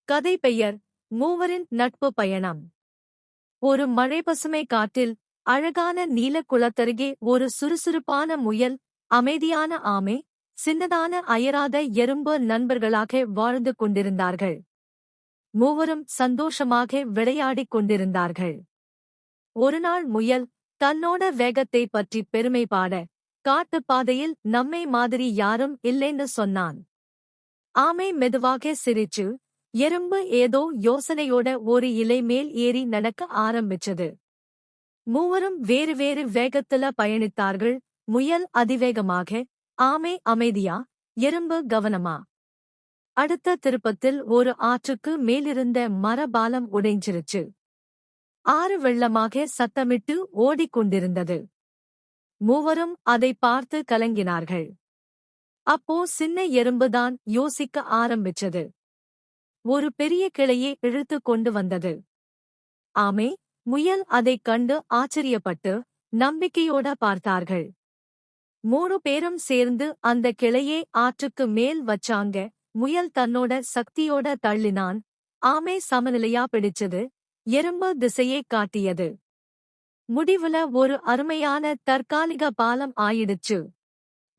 கதை பெயர் மூவரின் நட்பு பயணம். ஒரு மழைப்பசுமை காட்டில் அழகான நீலக்குளத்தருகே ஒரு சுறுசுறுப்பான முயல், அமைதியான ஆமை, சின்னதான அயராத எறும்பு நண்பர்களாக வாழ்ந்து கொண்டிருந்தார்கள். மூவரும் சந்தோஷமாக விளையாடிக் கொண்டிருந்தார்கள். ஒருநாள் முயல் தன்னோட வேகத்தை பற்றி பெருமை பாட, காட்டுப் பாதையில் நம்மை மாதிரி யாரும் இல்லைன்னு சொன்னான். ஆமை மெதுவாக சிரிச்சு, எறும்பு ஏதோ யோசனையோட ஒரு இலை மேல் ஏறி நடக்க ஆரம்பிச்சது. மூவரும் வேறு வேறு வேகத்துல பயணித்தார்கள். முயல் அதிவேகமாக, ஆமை அமைதியா, எறும்பு கவனமா. அடுத்த திருப்பத்தில் ஒரு ஆற்றுக்கு மேலிருந்த மரபாலம் உடைஞ்சிருச்சு. ஆறு வெள்ளமாக சத்தமிட்டு ஓடிக்கொண்டிருந்தது. மூவரும் அதை பார்த்து கலங்கினார்கள். அப்போ சின்ன எறும்புதான் யோசிக்க ஆரம்பிச்சது. ஒரு பெரிய கிளையை இழுத்து கொண்டு வந்தது. ஆமை, முயல் அதைக் கண்டு ஆச்சரியப்பட்டு நம்பிக்கையோட பார்த்தார்கள். 3 பேரும் சேர்ந்து அந்த கிளையை ஆற்றுக்கு மேல் வச்சாங்க. முயல் தன்னோட சக்தியோட தள்ளினான். ஆமை சமநிலையா பிடிச்சது. எறும்பு திசையை காட்டியது. முடிவுல ஒரு அருமையான தற்காலிக பாலம் ஆயிடுச்சு.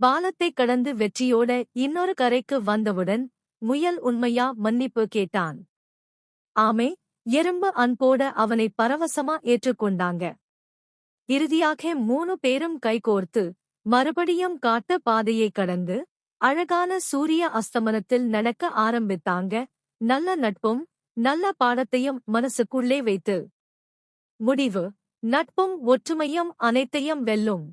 பாலத்தை கடந்து வெற்றியோட இன்னொரு கரைக்கு வந்தவுடன் முயல் உண்மையா மன்னிப்பு கேட்டான். ஆமை, எறும்பு அன்போட அவனை பரவசமா ஏற்றுக்கொண்டாங்க. இறுதியாக 3 பேரும் கைகோர்த்து மறுபடியும் காட்டு பாதையை கடந்து அழகான சூரிய அஸ்தமனத்தில் நடக்க ஆரம்பித்தாங்க. நல்ல நட்பும் நல்ல பாடத்தையும் மனசுக்குள்ளே வைத்து. முடிவு: நட்பும் ஒற்றுமையும் அனைத்தையும் வெல்லும்.